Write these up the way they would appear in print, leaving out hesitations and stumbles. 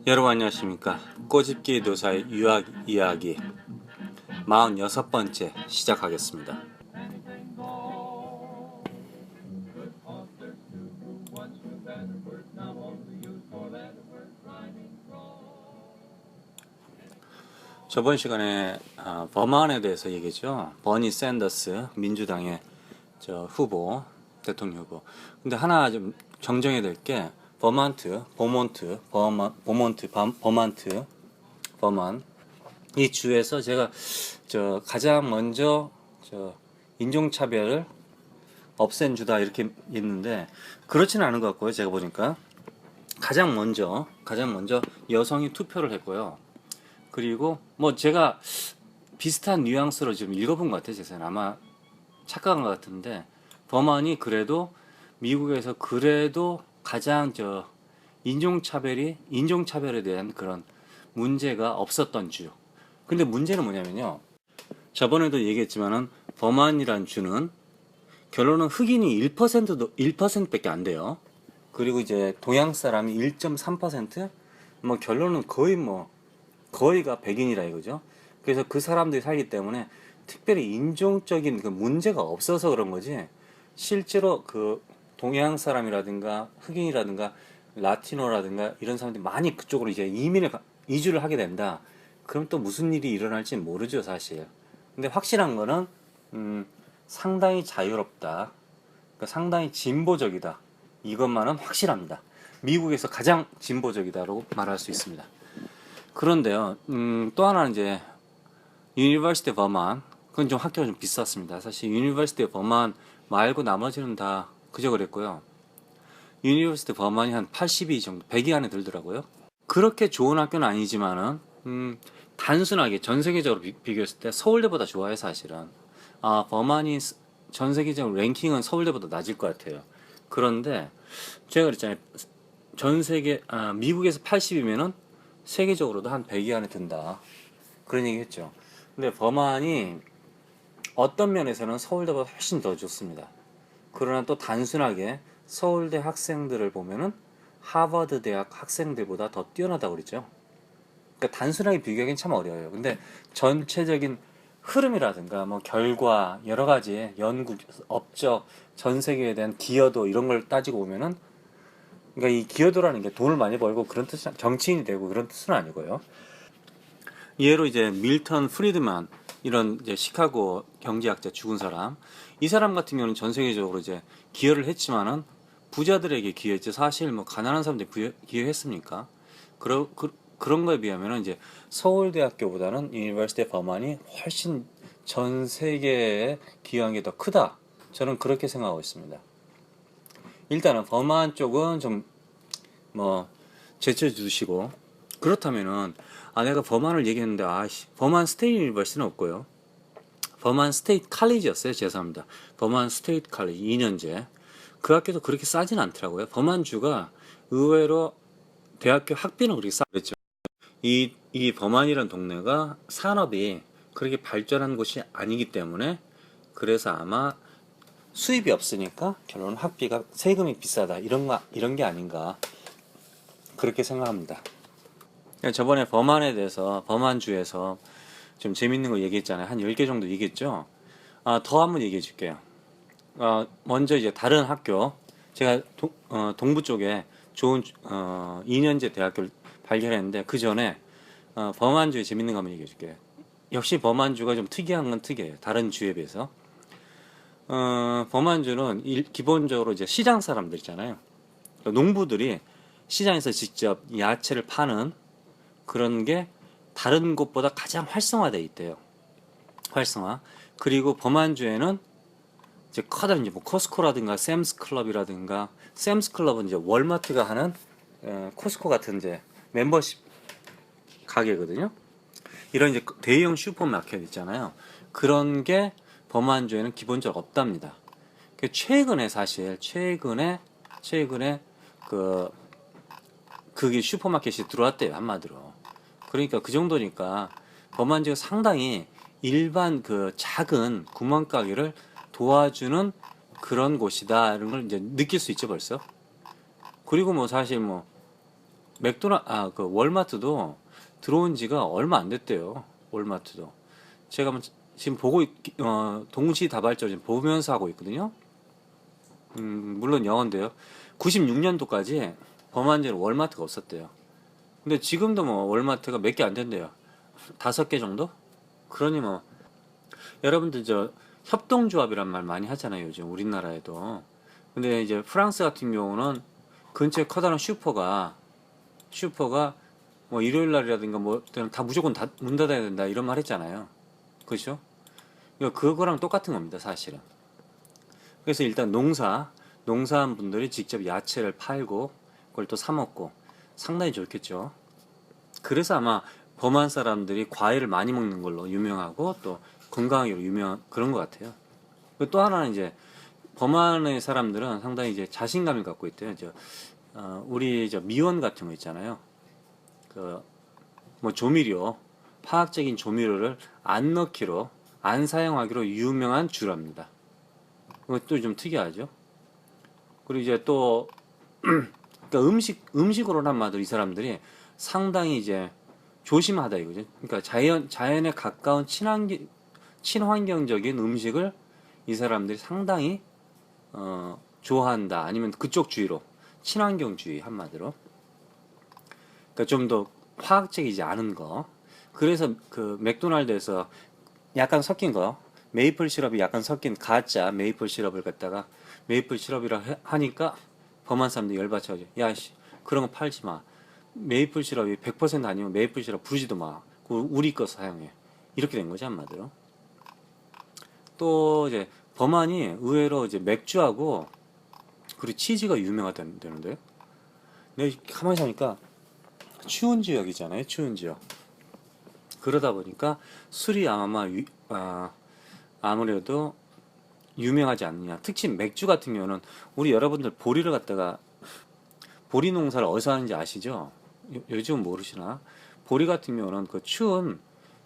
여러분 안녕하십니까. 꼬집기 도사의 유학 이야기 46번째 시작하겠습니다. 저번 시간에 버만에 대해서 얘기했죠. 버니 샌더스 민주당의 후보, 대통령 후보. 근데 하나 좀 정정해야 될 게 버먼트, 버먼 이 주에서 제가 가장 먼저 인종차별을 없앤 주다 이렇게 있는데 그렇지는 않은 것 같고요. 제가 보니까 가장 먼저 여성이 투표를 했고요. 그리고 뭐 제가 비슷한 뉘앙스로 좀 읽어본 것 같아요. 제 생각에 아마 착각한 것 같은데 버먼이 그래도 미국에서 그래도 가장 인종차별에 대한 그런 문제가 없었던 주. 근데 문제는 뭐냐면요. 저번에도 얘기했지만은 버만이란 주는 결론은 흑인이 1%밖에 안 돼요. 그리고 이제 동양 사람이 1.3%? 뭐 결론은 거의가 백인이라 이거죠. 그래서 그 사람들이 살기 때문에 특별히 인종적인 그 문제가 없어서 그런 거지. 실제로 그 동양 사람이라든가 흑인이라든가 라티노라든가 이런 사람들이 많이 그쪽으로 이제 이주를 하게 된다. 그럼 또 무슨 일이 일어날지 모르죠, 사실. 근데 확실한 거는 상당히 자유롭다. 그러니까 상당히 진보적이다. 이것만은 확실합니다. 미국에서 가장 진보적이다라고 말할 수 있습니다. 그런데요, 또 하나는 이제 유니버시티 버만, 그건 좀 학교가 좀 비쌌습니다. 사실 유니버시티 버만 말고 나머지는 다 그저 그랬고요. 유니버시티 버만이 한 82 정도, 100위 안에 들더라고요. 그렇게 좋은 학교는 아니지만은 단순하게 전 세계적으로 비교했을 때 서울대보다 좋아요, 사실은. 버만이 전 세계적으로 랭킹은 서울대보다 낮을 것 같아요. 그런데 제가 그랬잖아요. 미국에서 80이면은 세계적으로도 한 100위 안에 든다. 그런 얘기 했죠. 근데 버만이 어떤 면에서는 서울대보다 훨씬 더 좋습니다. 그러나 또 단순하게 서울대 학생들을 보면은 하버드 대학 학생들보다 더 뛰어나다고 그랬죠. 그러니까 단순하게 비교하기는 참 어려워요. 근데 전체적인 흐름이라든가 뭐 결과 여러 가지 연구, 업적, 전 세계에 대한 기여도 이런 걸 따지고 보면은 그러니까 이 기여도라는 게 돈을 많이 벌고 그런 뜻, 정치인이 되고 그런 뜻은 아니고요. 예로 이제 밀턴 프리드만 이런 이제 시카고 경제학자 죽은 사람, 이 사람 같은 경우는 전 세계적으로 이제 기여를 했지만은 부자들에게 기여했지 사실 뭐 가난한 사람들이 기여했습니까? 그런 거에 비하면은 이제 서울대학교보다는 유니버시티 버만이 훨씬 전 세계에 기여한 게 더 크다. 저는 그렇게 생각하고 있습니다. 일단은 버만 쪽은 좀 뭐 제쳐두시고 그렇다면은 내가 버만을 얘기했는데 버만 스테이트 유니버시티는 없고요. 버만 스테이트 칼리지였어요. 죄송합니다. 버만 스테이트 칼리지 2년제. 그 학교도 그렇게 싸진 않더라고요. 버만주가 의외로 대학교 학비는 그렇게 싸겠죠. 이 버만이라는 동네가 산업이 그렇게 발전한 곳이 아니기 때문에 그래서 아마 수입이 없으니까 결론은 학비가 세금이 비싸다 이런 게 아닌가 그렇게 생각합니다. 저번에 버만에 대해서 버만주에서 좀 재밌는 거 얘기했잖아요. 한 10개 정도 얘기했죠. 더 한번 얘기해 줄게요. 먼저 이제 다른 학교 제가 동부 쪽에 좋은 2년제 대학교를 발견했는데 그 전에 버만주에 재밌는 거 한번 얘기해 줄게요. 역시 버만주가 좀 특이한 건 특이해요. 다른 주에 비해서. 버만주는 기본적으로 이제 시장 사람들 있잖아요. 그러니까 농부들이 시장에서 직접 야채를 파는 그런 게 다른 곳보다 가장 활성화되어 있대요. 활성화. 그리고 버만주에는 이제 커다란 이제 뭐 코스코라든가 샘스클럽이라든가 샘스클럽은 이제 월마트가 하는 코스코 같은 이제 멤버십 가게거든요. 이런 이제 대형 슈퍼마켓 있잖아요. 그런 게 버만주에는 기본적으로 없답니다. 최근에 그게 슈퍼마켓이 들어왔대요, 한마디로. 그러니까 그 정도니까 버만주가 상당히 일반 그 작은 구멍가게를 도와주는 그런 곳이다 이런 걸 이제 느낄 수 있죠 벌써. 그리고 뭐 사실 뭐 그 월마트도 들어온 지가 얼마 안 됐대요. 월마트도. 제가 지금 동시다발적으로 지금 보면서 하고 있거든요. 물론 영어인데요. 96년도까지 범한제는 월마트가 없었대요. 근데 지금도 뭐 월마트가 몇 개 안 된대요. 5개 정도? 그러니 뭐 여러분들 저 협동조합이란 말 많이 하잖아요. 요즘 우리나라에도. 근데 이제 프랑스 같은 경우는 근처에 커다란 슈퍼가 뭐 일요일 날이라든가 뭐 때는 다 무조건 다 문 닫아야 된다 이런 말 했잖아요. 그렇죠? 그거랑 똑같은 겁니다, 사실은. 그래서 일단 농사한 분들이 직접 야채를 팔고 그걸 또 사 먹고 상당히 좋겠죠. 그래서 아마 범한 사람들이 과일을 많이 먹는 걸로 유명하고 또 건강하기로 유명한 그런 것 같아요. 또 하나는 이제 범한의 사람들은 상당히 이제 자신감을 갖고 있대요. 우리 미원 같은 거 있잖아요. 그 뭐 조미료, 화학적인 조미료를 안 넣기로, 안 사용하기로 유명한 주랍니다. 그것도 좀 특이하죠. 그리고 이제 또 그러니까 음식으로는 한마디로 이 사람들이 상당히 이제 조심하다 이거죠. 그러니까 자연에 가까운 친환경적인 음식을 이 사람들이 상당히 좋아한다. 아니면 그쪽 주의로 친환경주의 한마디로. 그러니까 좀 더 화학적이지 않은 거. 그래서 그 맥도날드에서 약간 섞인 거, 메이플 시럽이 약간 섞인 가짜 메이플 시럽을 갖다가 메이플 시럽이라 하니까 범한 사람들이 열받쳐가지고 야씨 그런 거 팔지 마. 메이플 시럽이 100% 아니면 메이플 시럽 부르지도 마. 우리 거 사용해. 이렇게 된 거지 한마디로. 또 이제 범한이 의외로 이제 맥주하고 그리고 치즈가 유명하다는데요. 근데 가만히 보니까 추운 지역이잖아요. 추운 지역. 그러다 보니까 술이 아무래도 유명하지 않느냐. 특히 맥주 같은 경우는 우리 여러분들 보리 농사를 어디서 하는지 아시죠? 요즘 모르시나? 보리 같은 경우는 그 추운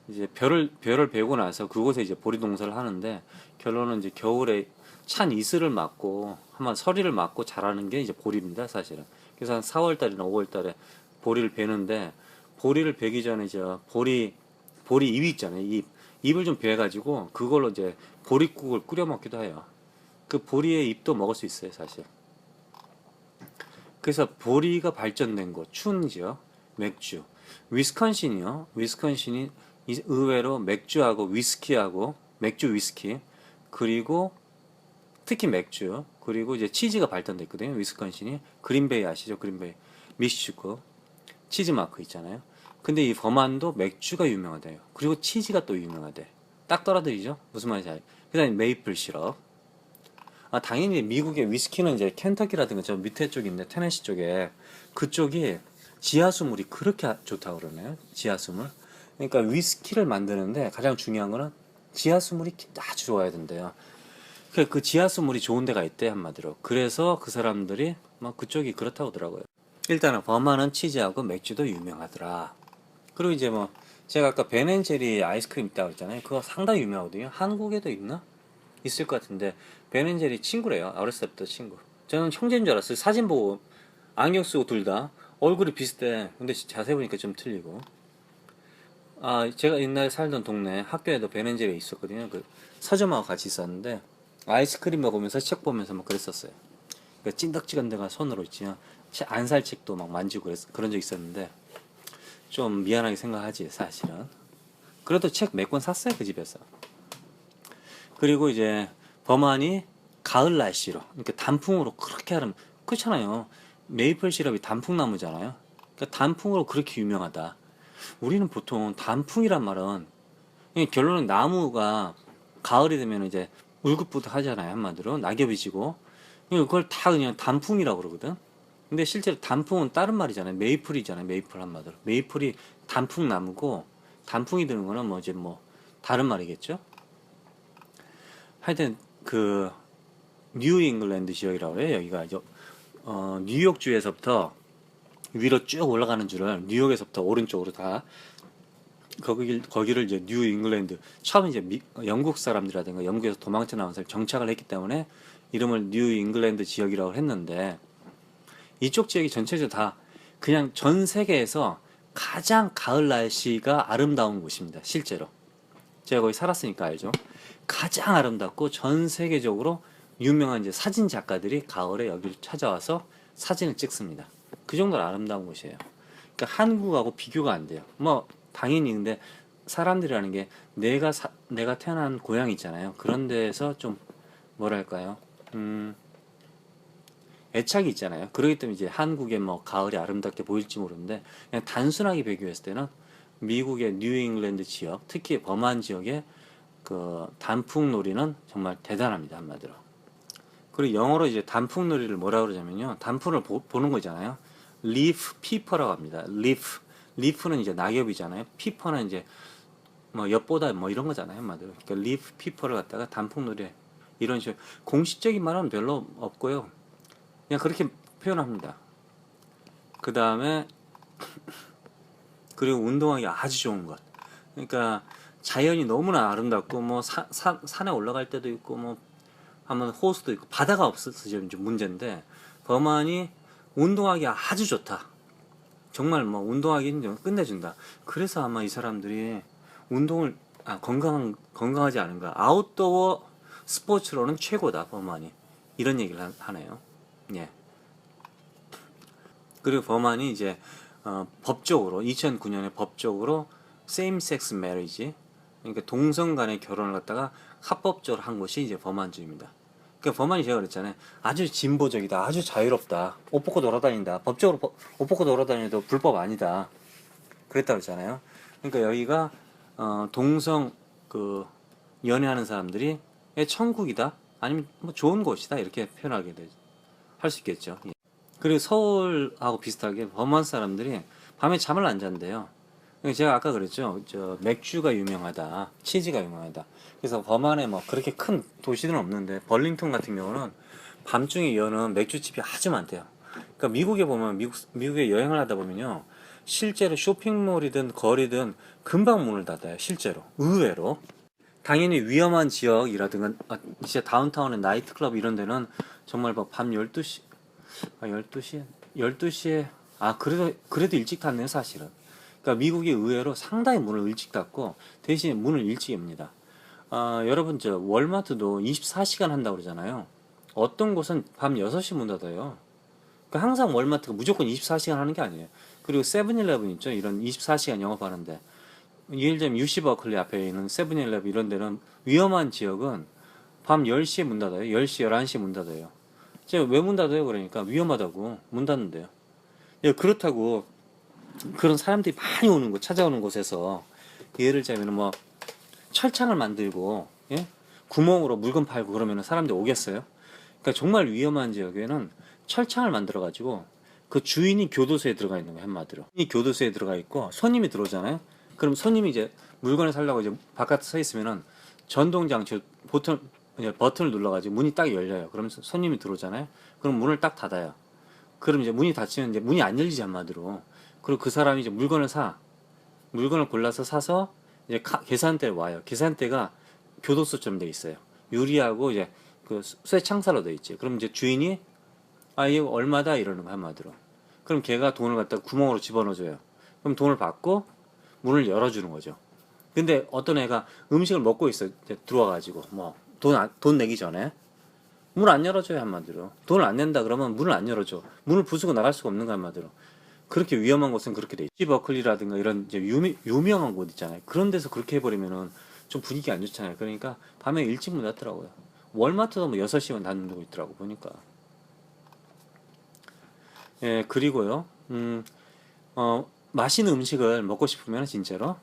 이제 별을 베고 나서 그곳에 이제 보리 농사를 하는데 결론은 이제 겨울에 찬 이슬을 맞고 한번 서리를 맞고 자라는 게 이제 보리입니다, 사실은. 그래서 한 4월 달이나 5월 달에 보리를 베는데 보리를 베기 전에 보리 잎 있잖아요. 잎을 좀 베가지고 그걸로 이제 보리국을 끓여 먹기도 해요. 그 보리의 잎도 먹을 수 있어요, 사실. 그래서 보리가 발전된 곳, 추운 지역, 맥주. 위스콘신이 의외로 맥주하고 위스키하고 맥주 위스키 그리고 특히 맥주 그리고 이제 치즈가 발전돼 있거든요. 위스콘신이 그린베이 아시죠? 그린베이 미시추크 치즈 마크 있잖아요. 근데 이 버만도 맥주가 유명하대요. 그리고 치즈가 또 유명하대. 딱 떨어뜨리죠? 무슨 말인지 알죠? 그다음에 메이플 시럽. 당연히 미국의 위스키는 이제 켄터키라든가 저 밑에 쪽인데 테네시 쪽에 그쪽이 지하수물이 그렇게 좋다고 그러네요. 지하수물. 그러니까 위스키를 만드는데 가장 중요한 거는 지하수물이 아주 좋아야 된대요. 그 지하수물이 좋은 데가 있대 한마디로. 그래서 그 사람들이 막 그쪽이 그렇다고 하더라고요. 일단은 버만은 치즈하고 맥주도 유명하더라. 그리고 이제 뭐 제가 아까 베넨제리 아이스크림 있다고 했잖아요. 그거 상당히 유명하거든요. 한국에도 있나? 있을 것 같은데 베넨제리 친구래요. 어렸을 때부터 친구. 저는 형제인 줄 알았어요. 사진 보고 안경 쓰고 둘 다 얼굴이 비슷해. 근데 자세히 보니까 좀 틀리고. 제가 옛날에 살던 동네 학교에도 베넨제리 있었거든요. 그 서점하고 같이 있었는데 아이스크림 먹으면서 책 보면서 막 그랬었어요. 그러니까 찐덕지간 데가 손으로 있지. 안 살 책도 막 만지고 그런 적 있었는데 좀 미안하게 생각하지 사실은. 그래도 책 몇 권 샀어요 그 집에서. 그리고 이제 범한이 가을 날씨로 그러니까 단풍으로 그렇게 하면 그렇잖아요. 메이플 시럽이 단풍나무잖아요. 그러니까 단풍으로 그렇게 유명하다. 우리는 보통 단풍이란 말은 결론은 나무가 가을이 되면 이제 울긋부터 하잖아요. 한마디로 낙엽이 지고 그걸 다 그냥 단풍이라고 그러거든. 근데 실제로 단풍은 다른 말이잖아요. 메이플이잖아요. 메이플 한마디로. 메이플이 단풍나무고 단풍이 드는 거는 뭐 다른 말이겠죠. 하여튼 그 뉴 잉글랜드 지역이라고 해요. 여기가 뉴욕주에서부터 위로 쭉 올라가는 줄을 뉴욕에서부터 오른쪽으로 다 거기를 이제 뉴 잉글랜드 처음 이제 영국 사람들이라든가 영국에서 도망쳐 나온 사람이 정착을 했기 때문에 이름을 뉴 잉글랜드 지역이라고 했는데 이쪽 지역이 전체적으로 다 그냥 전 세계에서 가장 가을 날씨가 아름다운 곳입니다. 실제로. 제가 거기 살았으니까 알죠. 가장 아름답고 전 세계적으로 유명한 이제 사진 작가들이 가을에 여기를 찾아와서 사진을 찍습니다. 그 정도로 아름다운 곳이에요. 그러니까 한국하고 비교가 안 돼요. 뭐 당연히 근데 사람들이라는 게 내가 태어난 고향 있잖아요. 그런 데에서 좀 뭐랄까요? 애착이 있잖아요. 그렇기 때문에 이제 한국의 뭐 가을이 아름답게 보일지 모르는데 그냥 단순하게 비교했을 때는 미국의 뉴잉글랜드 지역, 특히 범한 지역의 그 단풍놀이는 정말 대단합니다. 한마디로. 그리고 영어로 이제 단풍놀이를 뭐라 그러냐면요. 단풍을 보는 거잖아요. leaf peeper라고 합니다. leaf는 이제 낙엽이잖아요. peeper는 이제 뭐 엿보다 뭐 이런 거잖아요. 한마디로. 그러니까 leaf peeper를 갖다가 단풍놀이 이런 식으로 공식적인 말은 별로 없고요. 그냥 그렇게 표현합니다. 그 다음에 그리고 운동하기 아주 좋은 것. 그러니까 자연이 너무나 아름답고 뭐 산에 올라갈 때도 있고 뭐 하면 호수도 있고 바다가 없어서 좀 문제인데 버만이 운동하기 아주 좋다. 정말 뭐 운동하기는 끝내준다. 그래서 아마 이 사람들이 운동을 건강하지 않은가. 아웃도어 스포츠로는 최고다 버만이 이런 얘기를 하네요. 예. 그리고 버만이 이제 법적으로 2009년에 법적으로 same sex marriage 그러니까 동성 간의 결혼을 갖다가 합법적으로 한 것이 이제 버만주의입니다. 그러니까 버만이 제가 그랬잖아요. 아주 진보적이다. 아주 자유롭다. 옷 벗고 돌아다닌다. 법적으로 옷 벗고 돌아다니도 불법 아니다. 그랬다고 했잖아요. 그러니까 여기가 동성 그 연애하는 사람들이 천국이다. 아니면 뭐 좋은 곳이다. 이렇게 표현하게 할 수 있겠죠. 예. 그리고 서울하고 비슷하게 버만 사람들이 밤에 잠을 안 잔대요. 제가 아까 그랬죠. 저 맥주가 유명하다. 치즈가 유명하다. 그래서 버만에 뭐 그렇게 큰 도시는 없는데 벌링턴 같은 경우는 밤중에 여는 맥주집이 아주 많대요. 그러니까 미국에 보면 미국에 여행을 하다 보면요. 실제로 쇼핑몰이든 거리든 금방 문을 닫아요. 실제로. 의외로. 당연히 위험한 지역이라든가 진짜 다운타운의 나이트클럽 이런 데는 정말 밤 12시 12시에 그래도 일찍 닫네요, 사실은. 그러니까 미국이 의외로 상당히 문을 일찍 닫고 대신 문을 일찍 엽니다. 여러분 저 월마트도 24시간 한다고 그러잖아요. 어떤 곳은 밤 6시 문 닫아요. 그러니까 항상 월마트가 무조건 24시간 하는 게 아니에요. 그리고 세븐일레븐 있죠. 이런 24시간 영업하는데 예를 들면 UC 버클리 앞에 있는 세븐일레븐 이런 데는 위험한 지역은 밤 10시에 문 닫아요. 10시, 11시에 문 닫아요. 제가 왜 문 닫아요? 그러니까 위험하다고 문 닫는데요. 예, 그렇다고 그런 사람들이 많이 오는 곳, 찾아오는 곳에서 예를 들자면 뭐 철창을 만들고 예? 구멍으로 물건 팔고 그러면 사람들이 오겠어요? 그러니까 정말 위험한 지역에는 철창을 만들어 가지고 그 주인이 교도소에 들어가 있는 거예요. 한마디로 이 교도소에 들어가 있고 손님이 들어오잖아요. 그럼 손님이 이제 물건을 사려고 이제 바깥에 서 있으면은 전동 장치 버튼을 눌러가지고 문이 딱 열려요. 그러면서 손님이 들어오잖아요. 그럼 문을 딱 닫아요. 그럼 이제 문이 닫히면 이제 문이 안 열리지 한마디로. 그리고 그 사람이 이제 물건을 골라서 사서 이제 계산대에 와요. 계산대가 교도소처럼 돼 있어요. 유리하고 이제 그 쇠창살로 돼 있지. 그럼 이제 주인이 이거 얼마다 이러는 거 한마디로. 그럼 걔가 돈을 갖다가 구멍으로 집어넣어줘요. 그럼 돈을 받고 문을 열어주는 거죠. 근데 어떤 애가 음식을 먹고 있어 들어와가지고 뭐 돈 내기 전에 문 안 열어줘요 한마디로. 돈을 안 낸다 그러면 문을 안 열어줘. 문을 부수고 나갈 수가 없는 거 한마디로. 그렇게 위험한 곳은 그렇게 돼 있지. 버클리라든가 이런 이제 유명한 곳 있잖아요. 그런 데서 그렇게 해버리면은 좀 분위기 안 좋잖아요. 그러니까 밤에 일찍 문 닫더라고요. 월마트도 뭐 6시면 닫는 데고 있더라고 보니까. 예, 그리고요. 맛있는 음식을 먹고 싶으면 진짜로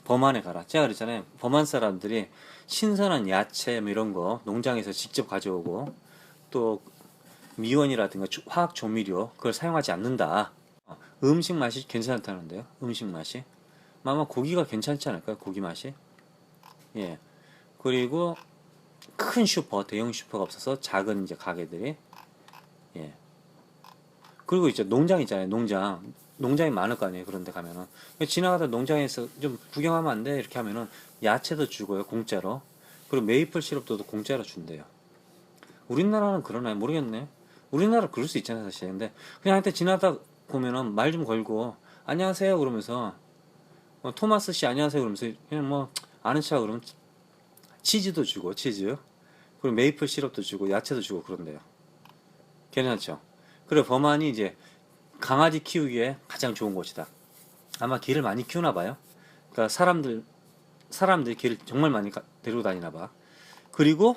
범안에 가라. 제가 그랬잖아요. 범안 사람들이 신선한 야채 뭐 이런 거 농장에서 직접 가져오고 또 미원이라든가 화학 조미료 그걸 사용하지 않는다. 음식 맛이 괜찮다는데요. 음식 맛이 아마 고기가 괜찮지 않을까요? 고기 맛이. 예. 그리고 큰 대형 슈퍼가 없어서 작은 이제 가게들이 예. 그리고 이제 농장 있잖아요. 농장이 많을 거 아니에요. 그런 데 가면은 지나가다 농장에서 좀 구경하면 안 돼? 이렇게 하면은 야채도 주고요. 공짜로. 그리고 메이플 시럽도 공짜로 준대요. 우리나라는 그러나요? 모르겠네. 우리나라 그럴 수 있잖아요. 사실. 근데 그냥 하여튼 보면은 말 좀 걸고 안녕하세요 그러면서 토마스 씨 안녕하세요 그러면서 그냥 뭐 아는 척 그러면 치즈도 주고 치즈 그리고 메이플 시럽도 주고 야채도 주고 그런데요. 괜찮죠? 그리고 버만이 이제 강아지 키우기에 가장 좋은 곳이다. 아마 개를 많이 키우나 봐요. 그러니까 사람들이 개를 정말 많이 데리고 다니나 봐. 그리고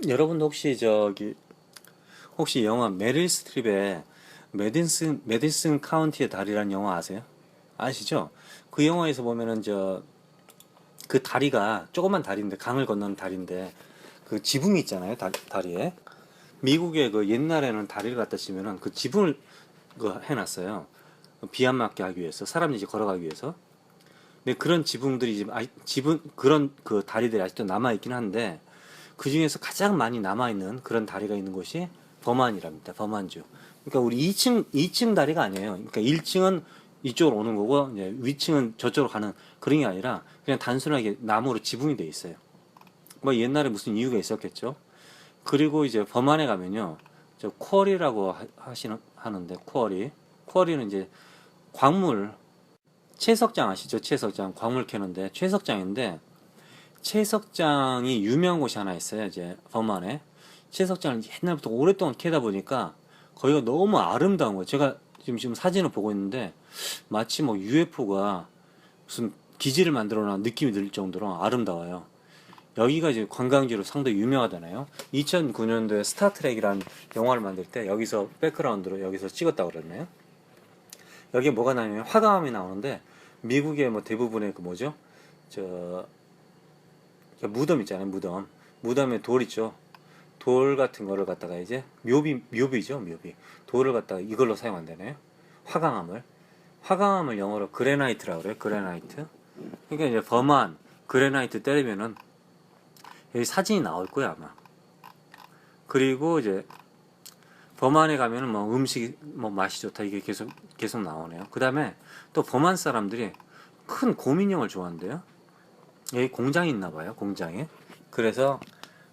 여러분도 혹시 영화 메릴 스트립의 메디슨 카운티의 다리라는 영화 아세요? 아시죠? 그 영화에서 보면은 그 다리가 조그만 다리인데 강을 건너는 다리인데 그 지붕이 있잖아요. 다리에 미국의 그 옛날에는 다리를 갖다 치면은 그 지붕을 해놨어요. 비 안 맞게 하기 위해서 사람들이 이제 걸어가기 위해서. 근데 그런 지붕들이 지붕 그런 그 다리들이 아직도 남아 있긴 한데 그 중에서 가장 많이 남아 있는 그런 다리가 있는 곳이 버만이랍니다. 버만주. 그러니까 우리 2층 다리가 아니에요. 그러니까 1층은 이쪽으로 오는 거고 이제 위층은 저쪽으로 가는 그런 게 아니라 그냥 단순하게 나무로 지붕이 돼 있어요. 뭐 옛날에 무슨 이유가 있었겠죠. 그리고 이제 범안에 가면요, 저 쿼리라고 하는데 쿼리는 이제 광물 채석장 아시죠? 채석장 광물 캐는데 채석장인데 채석장이 유명한 곳이 하나 있어요. 이제 범안에 채석장을 옛날부터 오랫동안 캐다 보니까 거기가 너무 아름다운 거예요. 제가 지금 사진을 보고 있는데 마치 뭐 UFO가 무슨 기지를 만들어 놓은 느낌이 들 정도로 아름다워요. 여기가 이제 관광지로 상당히 유명하잖아요. 2009년도에 스타트랙이라는 영화를 만들 때 여기서 백그라운드로 여기서 찍었다고 그랬나요? 여기에 뭐가 나냐면 화강암이 나오는데 미국의 뭐 대부분의 그 뭐죠? 무덤 있잖아요. 무덤에 돌 있죠. 돌 같은 거를 갖다가 이제 묘비죠. 돌을 갖다가 이걸로 사용한다네요. 화강암을 영어로 그레나이트라고 그래요. 그레나이트. 그러니까 이제 범한 그레나이트 때리면은 여기 사진이 나올 거야 아마. 그리고 이제 범안에 가면은 뭐 음식이 뭐 맛이 좋다 이게 계속 나오네요. 그 다음에 또 범안 사람들이 큰 곰인형을 좋아한대요. 여기 공장이 있나 봐요. 공장에. 그래서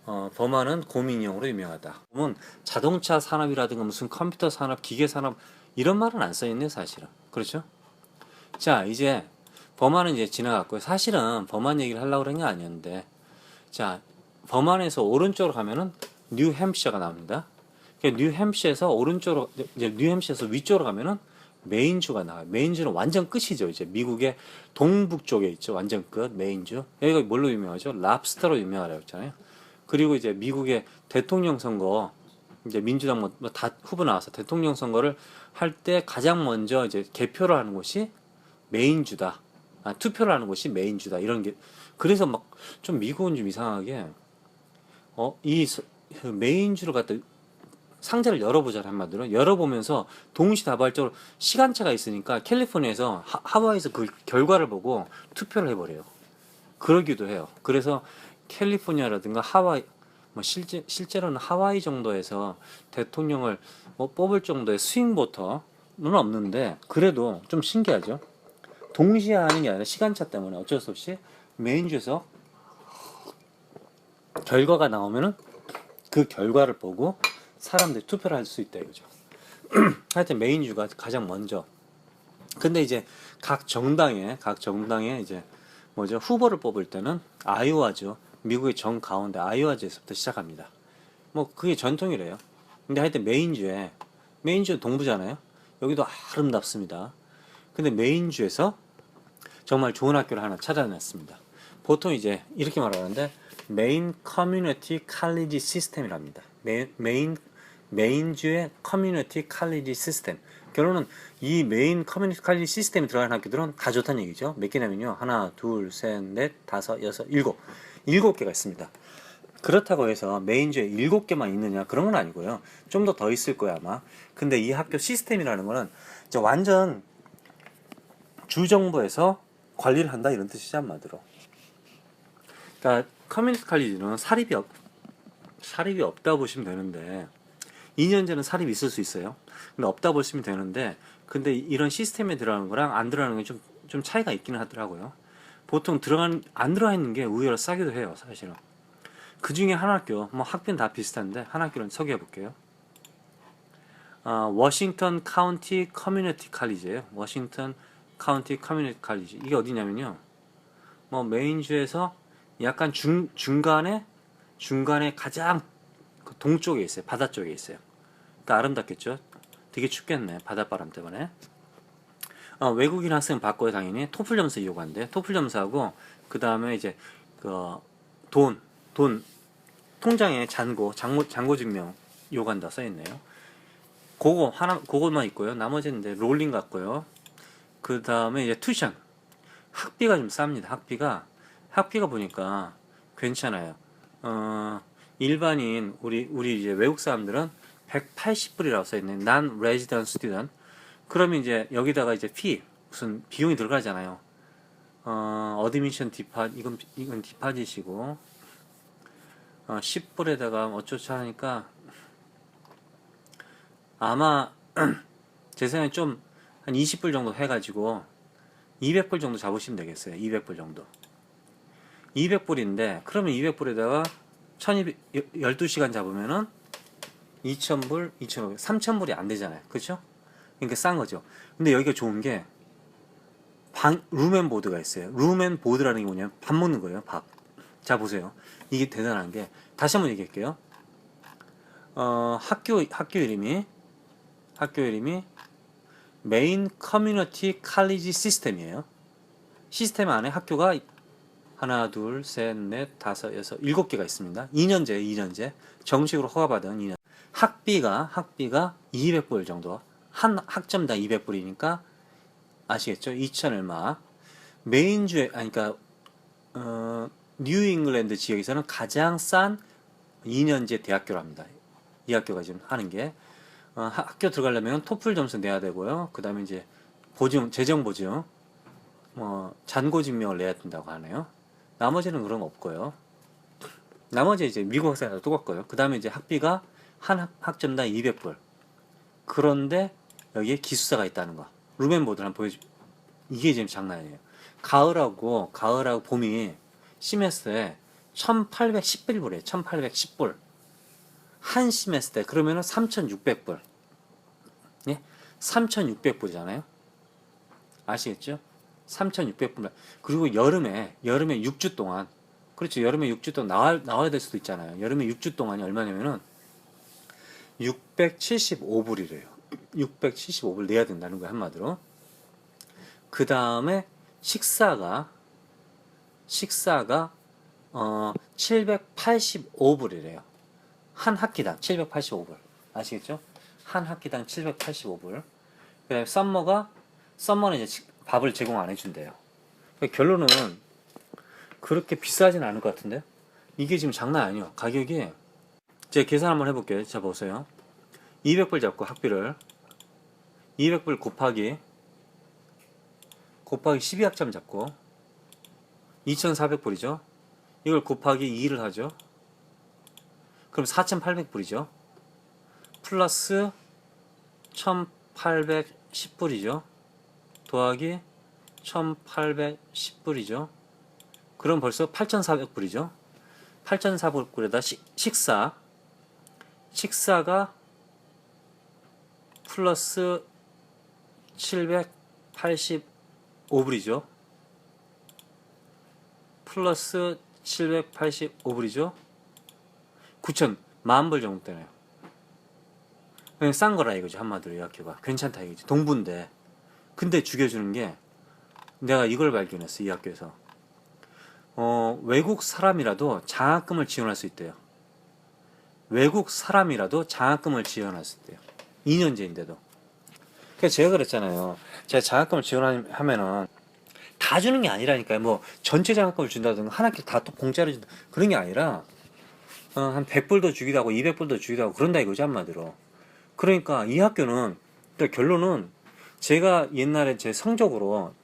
범안은 곰인형으로 유명하다. 곰은 자동차 산업이라든가 무슨 컴퓨터 산업, 기계 산업 이런 말은 안 써있네요 사실은. 그렇죠? 자 이제 범안은 이제 지나갔고요. 사실은 범안 얘기를 하려고 그런 게 아니었는데 자, 범안에서 오른쪽으로 가면은 뉴햄프셔가 나옵니다. 뉴햄프셔에서 오른쪽으로 이제 뉴햄프셔에서 위쪽으로 가면은 메인주가 나와요. 메인주는 완전 끝이죠. 이제 미국의 동북 쪽에 있죠. 완전 끝 메인주. 여기가 뭘로 유명하죠? 랍스터로 유명하다고 했잖아요. 그리고 이제 미국의 대통령 선거 이제 민주당 다 후보 나와서 대통령 선거를 할 때 가장 먼저 이제 개표를 하는 곳이 메인주다. 투표를 하는 곳이 메인주다. 이런 게 그래서 막 좀 미국은 좀 이상하게 그 메인주를 갖다 상자를 열어보자 한마디로 열어보면서 동시다발적으로 시간차가 있으니까 캘리포니아에서 하와이에서 그 결과를 보고 투표를 해버려요. 그러기도 해요. 그래서 캘리포니아라든가 하와이 뭐 실제로는 하와이 정도에서 대통령을 뭐 뽑을 정도의 스윙 보터는 없는데 그래도 좀 신기하죠. 동시에 하는 게 아니라 시간차 때문에 어쩔 수 없이 메인주에서 결과가 나오면은 그 결과를 보고 사람들이 투표를 할 수 있다 이거죠. 하여튼 메인주가 가장 먼저. 근데 이제 각 정당에 이제 뭐죠? 후보를 뽑을 때는 아이오와주, 미국의 정 가운데 아이오와주에서부터 시작합니다. 뭐 그게 전통이래요. 근데 하여튼 메인주 동부잖아요. 여기도 아름답습니다. 근데 메인주에서 정말 좋은 학교를 하나 찾아냈습니다. 보통 이제 이렇게 말하는데 메인 커뮤니티 칼리지 시스템이랍니다. 메인주의 커뮤니티 칼리지 시스템. 결론은 이 메인 커뮤니티 칼리지 시스템에 들어가는 학교들은 다 좋다는 얘기죠. 몇 개냐면요. 하나, 둘, 셋, 넷, 다섯, 여섯, 일곱 개가 있습니다. 그렇다고 해서 메인주에 7개만 있느냐 그런 건 아니고요. 좀 더 있을 거야 아마. 근데 이 학교 시스템이라는 거는 이제 완전 주정부에서 관리를 한다 이런 뜻이지 한마디로. 그러니까 커뮤니티 칼리지는 사립이 없다 보시면 되는데 2년제는 사립이 있을 수 있어요. 근데 없다 보시면 되는데 근데 이런 시스템에 들어가는 거랑 안 들어가는 게 좀 차이가 있기는 하더라고요. 보통 안 들어가 있는 게 의외로 싸기도 해요 사실은. 그 중에 한 학교 뭐 학비는 다 비슷한데 한 학교는 소개해 볼게요. 워싱턴 카운티 커뮤니티 칼리지예요. 워싱턴 카운티 커뮤니티 칼리지. 이게 어디냐면요. 뭐 메인주에서 약간 중간에 가장 그 동쪽에 있어요. 바다 쪽에 있어요. 그러니까 아름답겠죠. 되게 춥겠네. 바닷바람 때문에. 외국인 학생 받고요, 당연히. 토플 점수 요구한대. 토플 점수하고, 그 다음에 이제, 돈, 통장에 잔고 증명 요구한다 써있네요. 그거만 있고요. 나머지는 이제 롤링 같고요. 그 다음에 이제 투션. 학비가 좀 쌉니다. 학비가 보니까 괜찮아요. 일반인, 우리 이제 외국 사람들은 180불이라고 써있네. 난 레지던트 스튜던트. 그러면 이제 여기다가 이제 무슨 비용이 들어가잖아요. 어드미션 이건 디파짓이고, 10불에다가 어쩌고 하니까, 아마, 제 생각에 좀, 한 20불 정도 해가지고, 200불 정도 잡으시면 되겠어요. 200불 정도. 200불인데, 그러면 200불에다가, 12시간 잡으면은, 2,000불, 2,500, 3,000불이 안 되잖아요. 그쵸? 그러니까 싼 거죠. 근데 여기가 좋은 게 룸앤보드가 있어요. 룸앤보드라는 게 뭐냐면 밥 먹는 거예요. 밥. 자 보세요. 이게 대단한 게 다시 한번 얘기할게요. 학교 이름이 메인 커뮤니티 칼리지 시스템이에요. 시스템 안에 학교가 하나, 둘, 셋, 넷, 다섯, 여섯, 7개가 있습니다. 2년제 정식으로 허가받은 2년. 학비가 200불 정도. 한 학점당 200불이니까 아시겠죠? 2천 얼마. 메인주에 그러니까 뉴 잉글랜드 지역에서는 가장 싼 2년제 대학교를 합니다. 이 학교가 지금 하는 게 학교 들어가려면 토플 점수 내야 되고요. 그다음에 이제 재정 보증 잔고 증명을 내야 된다고 하네요. 나머지는 그런 거 없고요. 나머지 이제 미국 학생들 똑같고요. 그다음에 이제 학비가 한 학점당 200불. 그런데 여기에 기숙사가 있다는 거. 룸앤보드를 한번 이게 지금 장난 아니에요. 가을하고 봄이 시메스터에 1810불이에요. 1810불. 한 시메스터 그러면은 3600불. 예? 3600불이잖아요. 아시겠죠? 3600불. 그리고 여름에 6주 동안 그렇죠. 여름에 6주 동안 나와야 될 수도 있잖아요. 여름에 6주 동안이 얼마냐면은 675불이래요. 675불 내야 된다는 거예요, 한마디로. 그 다음에 식사가 785불이래요. 한 학기당 785불. 아시겠죠? 한 학기당 785불. 그 다음에 썸머는 이제 밥을 제공 안 해준대요. 그러니까 결론은 그렇게 비싸진 않을 것 같은데? 이게 지금 장난 아니에요. 가격이 제가 계산 한번 해볼게요. 자, 보세요. 200불 잡고 학비를 200불 곱하기 12학점 잡고 2,400불이죠. 이걸 곱하기 2를 하죠. 그럼 4,800불이죠. 플러스 1,810불이죠. 더하기 1,810불이죠. 그럼 벌써 8,400불이죠. 8,400불에다 식사가 플러스 785불이죠. 플러스 785불이죠. 9,000, 10,000불 정도 되네요. 그냥 싼 거라 이거죠. 한마디로 이 학교가. 괜찮다 이거지. 동부인데. 근데 죽여주는 게 내가 이걸 발견했어. 이 학교에서. 외국 사람이라도 장학금을 지원할 수 있대요. 외국 사람이라도 장학금을 지원할 수 있대요. 2년제인데도. 그래서 제가 그랬잖아요. 제가 장학금을 지원하면은 다 주는 게 아니라니까요. 뭐 전체 장학금을 준다든가 한 학기 다 또 공짜로 준다 그런 게 아니라 한 100불도 주기도 하고 200불도 주기도 하고 그런다 이거죠, 한마디로. 그러니까 이 학교는 그러니까 결론은 제가 옛날에 제 성적으로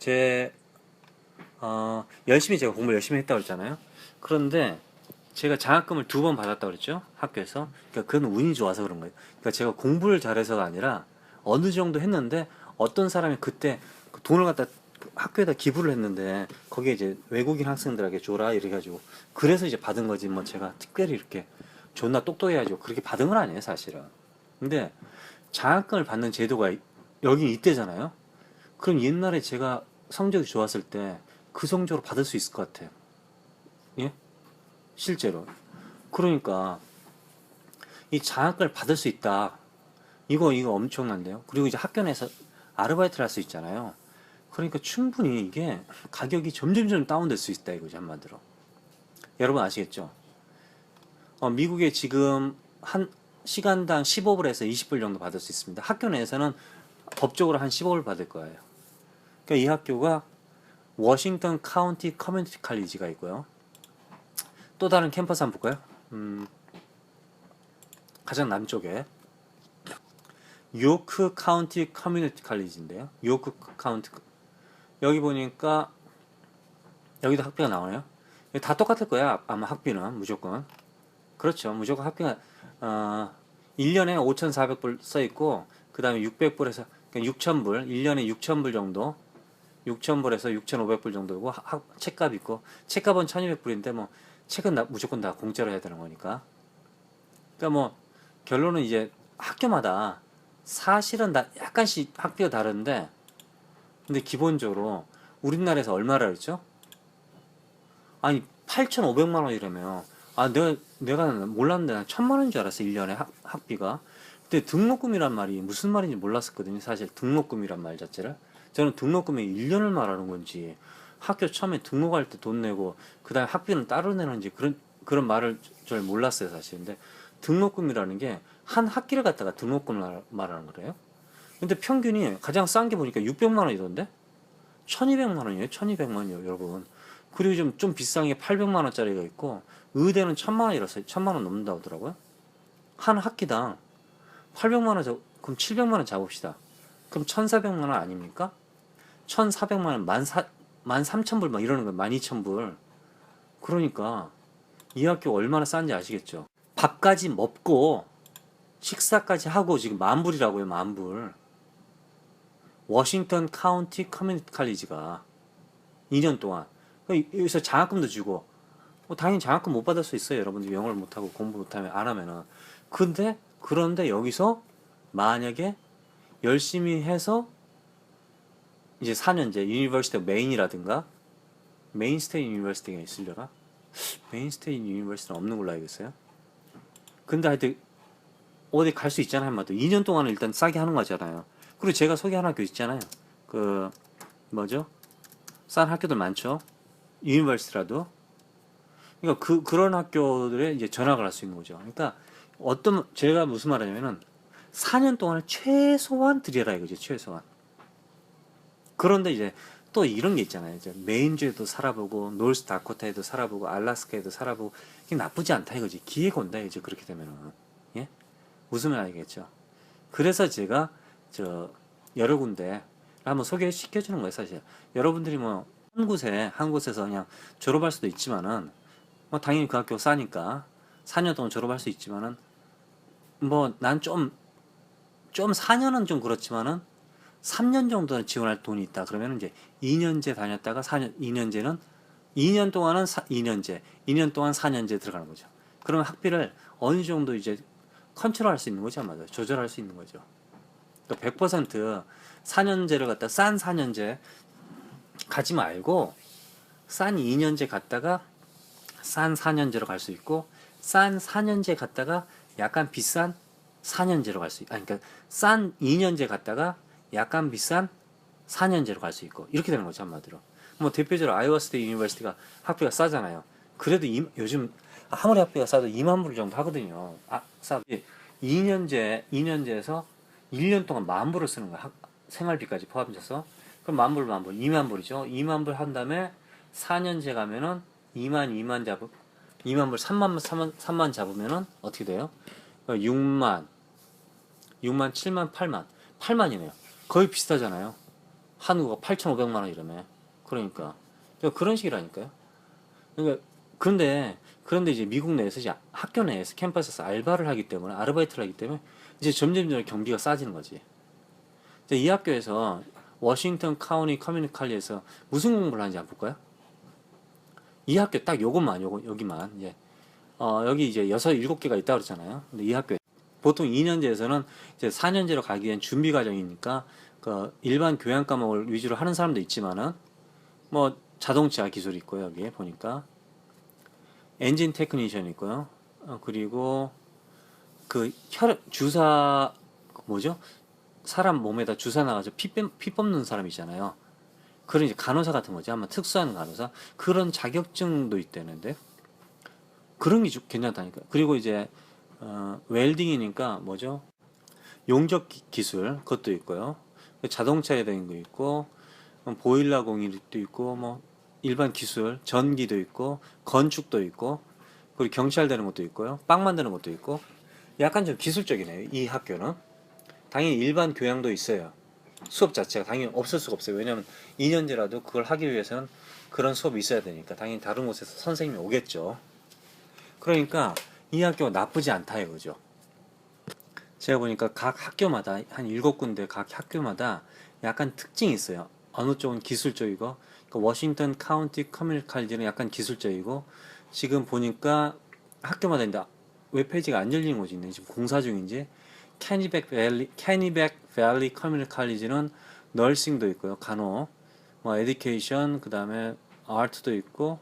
열심히 제가 공부를 열심히 했다고 그랬잖아요. 그런데 제가 장학금을 2번 받았다고 그랬죠, 학교에서. 그러니까 그건 운이 좋아서 그런 거예요. 그러니까 제가 공부를 잘해서가 아니라 어느 정도 했는데 어떤 사람이 그때 돈을 갖다 학교에다 기부를 했는데 거기에 이제 외국인 학생들에게 줘라 이래가지고 그래서 이제 받은 거지 뭐 제가 특별히 이렇게 존나 똑똑해가지고 그렇게 받은 건 아니에요, 사실은. 근데 장학금을 받는 제도가 여기 있대잖아요. 그럼 옛날에 제가 성적이 좋았을 때 그 성적으로 받을 수 있을 것 같아요. 예? 실제로. 그러니까 이 장학금을 받을 수 있다. 이거 엄청난데요. 그리고 이제 학교 내에서 아르바이트를 할 수 있잖아요. 그러니까 충분히 이게 가격이 점점 다운될 수 있다 이거지 한마디로. 여러분 아시겠죠? 미국에 지금 한 시간당 15불에서 20불 정도 받을 수 있습니다. 학교 내에서는 법적으로 한 15불 받을 거예요. 그러니까 이 학교가 워싱턴 카운티 커뮤니티 칼리지가 있고요. 또 다른 캠퍼스 한번 볼까요? 가장 남쪽에 요크 카운티 커뮤니티 칼리지인데요. 요크 카운티 여기 보니까 여기도 학비가 나오네요. 다 똑같을 거야. 아마 학비는 무조건. 그렇죠. 무조건 학비가 1년에 5,400불 써 있고 그 다음에 600불에서 그러니까 6,000불 1년에 6,000불 정도 6,000불에서 6,500불 정도고 책값 있고 책값은 1,200불인데 뭐 책은 무조건 다 공짜로 해야 되는 거니까. 그러니까 뭐 결론은 이제 학교마다 사실은 다 약간씩 학비가 다른데 근데 기본적으로 우리나라에서 얼마라 그랬죠? 아니 8,500만 원이라며. 내가 몰랐는데 난 1,000만 원인 줄 알았어 1년에 학비가. 근데 등록금이란 말이 무슨 말인지 몰랐었거든요. 사실 등록금이란 말 자체를 저는 등록금이 1년을 말하는 건지 학교 처음에 등록할 때 돈 내고 그 다음에 학비는 따로 내는지 그런 말을 잘 몰랐어요 사실. 근데 등록금이라는 게 한 학기를 갖다가 등록금을 말하는 거래요. 근데 평균이 가장 싼 게 보니까 600만 원이던데 1,200만 원이에요. 1,200만 원이요 여러분. 그리고 좀 비싼 게 800만 원짜리가 있고 의대는 1,000만 원이라서 1,000만 원 넘는다고 하더라고요. 한 학기당 800만 원 그럼 700만 원 잡읍시다. 그럼 1,400만 원 아닙니까? 1,400만 원 13,000불 막 이러는 거예요. 12,000불. 그러니까 이 학교 얼마나 싼지 아시겠죠? 밥까지 먹고 식사까지 하고 지금 10,000불이라고요. 10,000불. 워싱턴 카운티 커뮤니티 칼리지가 2년 동안 여기서 장학금도 주고 당연히 장학금 못 받을 수 있어요. 여러분들 영어를 못하고 공부 못하면 안 하면은. 그런데 여기서 만약에 열심히 해서 이제 4년제 유니버시티 메인이라든가 메인 스테이트 유니버시티가 있으려나? 메인 스테이트 유니버시티는 없는 걸로 알겠어요. 근데 하여튼 어디 갈 수 있잖아요. 한마디로 2년 동안은 일단 싸게 하는 거잖아요. 그리고 제가 소개한 학교 있잖아요. 그 뭐죠? 싼 학교들 많죠. 유니버시티라도. 그러니까 그런 학교들에 이제 전학을 할 수 있는 거죠. 그러니까 제가 무슨 말하냐면은 4년 동안을 최소한 들여라 이거죠. 최소한. 그런데 이제 또 이런 게 있잖아요. 이제 메인주에도 살아보고 노스 다코타에도 살아보고 알라스카에도 살아보고 이게 나쁘지 않다 이거지. 기회가 온다 이제 그렇게 되면은. 예? 웃으면 알겠죠. 그래서 제가 여러 군데 한번 소개시켜 주는 거예요, 사실. 여러분들이 뭐 한 곳에서 그냥 졸업할 수도 있지만은 뭐 당연히 그 학교 싸니까 4년 동안 졸업할 수 있지만은 뭐 난 좀 4년은 좀 그렇지만은 3년 정도는 지원할 돈이 있다. 그러면 이제 2년제 다녔다가 2년제는 2년 동안은 2년제, 2년 동안 4년제 들어가는 거죠. 그러면 학비를 어느 정도 이제 컨트롤할 수 있는 거죠, 아마도 조절할 수 있는 거죠. 그러니까 100% 4년제를 갖다 싼 4년제 가지 말고 싼 2년제 갔다가 싼 4년제로 갈 수 있고 싼 4년제 갔다가 약간 비싼 4년제로 갈 수 있고 그러니까 싼 2년제 갔다가 약간 비싼 4년제로 갈 수 있고 이렇게 되는 거죠 한마디로. 뭐 대표적으로 아이오와 스테이트 유니버시티가 학비가 싸잖아요. 그래도 요즘 아무리 학비가 싸도 2만 불 정도 하거든요. 싸도 2년제에서 1년 동안 10,000불을 쓰는 거야. 생활비까지 포함해서. 그럼 10,000불 2만 불이죠. 2만 불 한 다음에 4년제 가면은 2만 잡으 2만 불 3만 잡으면은 어떻게 돼요? 6만 7만 8만이네요. 거의 비슷하잖아요. 한국어 8,500만 원 이러면. 그러니까 그런 식이라니까요. 그러니까 그런데 이제 미국 내에서 이제 학교 내에서 캠퍼스에서 알바를 하기 때문에 아르바이트를 하기 때문에 이제 점점 경비가 싸지는 거지. 이제 이 학교에서 워싱턴 카운티 커뮤니티 칼리지에서 무슨 공부를 하는지 한번 볼까요? 이 학교 딱 여기만 이제 여기 이제 6, 7개가 있다고 그랬잖아요. 근데 이 학교에 보통 2년제에서는 이제 4년제로 가기 위한 준비 과정이니까 그 일반 교양 과목을 위주로 하는 사람도 있지만은 뭐 자동차 기술이 있고요. 여기에 보니까 엔진 테크니션 있고요. 그리고 그 혈 주사 뭐죠? 사람 몸에다 주사 나가서 피 뽑는 사람 있잖아요. 그런 이제 간호사 같은 거지. 아마 특수한 간호사 그런 자격증도 있다는데 그런 게 괜찮다니까. 그리고 이제 웰딩이니까 뭐죠? 용접 기술 그것도 있고요. 자동차에 대한 거 있고 보일러 공일도 있고 뭐 일반 기술 전기도 있고 건축도 있고 그리고 경찰 되는 것도 있고요. 빵 만드는 것도 있고 약간 좀 기술적이네요. 이 학교는 당연히 일반 교양도 있어요. 수업 자체가 당연히 없을 수가 없어요. 왜냐하면 2년제라도 그걸 하기 위해서는 그런 수업이 있어야 되니까 당연히 다른 곳에서 선생님이 오겠죠. 그러니까 이 학교가 나쁘지 않다 이거죠. 제가 보니까 각 학교마다 한 7군데 각 학교마다 약간 특징이 있어요. 어느 쪽은 기술적이고 그러니까 워싱턴 카운티 커뮤니티 칼리지는 약간 기술적이고 지금 보니까 학교마다 이제 웹페이지가 안 열리는 곳이 있네. 지금 공사 중인지 캐니백 밸리 커뮤니티 칼리지는 널싱도 있고요. 간호, 뭐 에듀케이션, 그 다음에 아트도 있고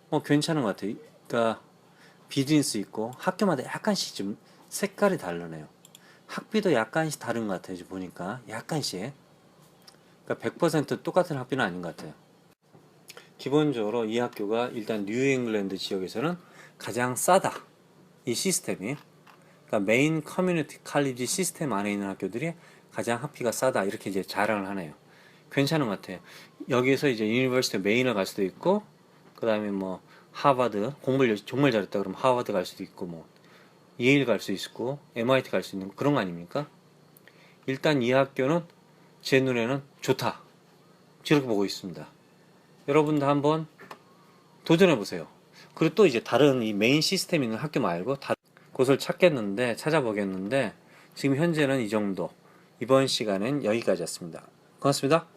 뭐 괜찮은 것 같아요. 그러니까 비즈니스 있고 학교마다 약간씩 좀 색깔이 다르네요. 학비도 약간씩 다른 것 같아요. 지금 보니까 약간씩. 그러니까 100% 똑같은 학비는 아닌 것 같아요. 기본적으로 이 학교가 일단 뉴잉글랜드 지역에서는 가장 싸다. 이 시스템이. 그러니까 메인 커뮤니티 칼리지 시스템 안에 있는 학교들이 가장 학비가 싸다. 이렇게 이제 자랑을 하네요. 괜찮은 것 같아요. 여기서 이제 유니버시티 메인을 갈 수도 있고, 그 다음에 뭐 하버드 공부를 정말 잘했다 그러면 하버드 갈 수도 있고, 뭐 예일 갈 수 있고, MIT 갈 수 있는 그런 거 아닙니까? 일단 이 학교는 제 눈에는 좋다. 이렇게 보고 있습니다. 여러분도 한번 도전해 보세요. 그리고 또 이제 다른 이 메인 시스템 있는 학교 말고 다른 곳을 찾아보겠는데 지금 현재는 이 정도. 이번 시간은 여기까지였습니다. 고맙습니다.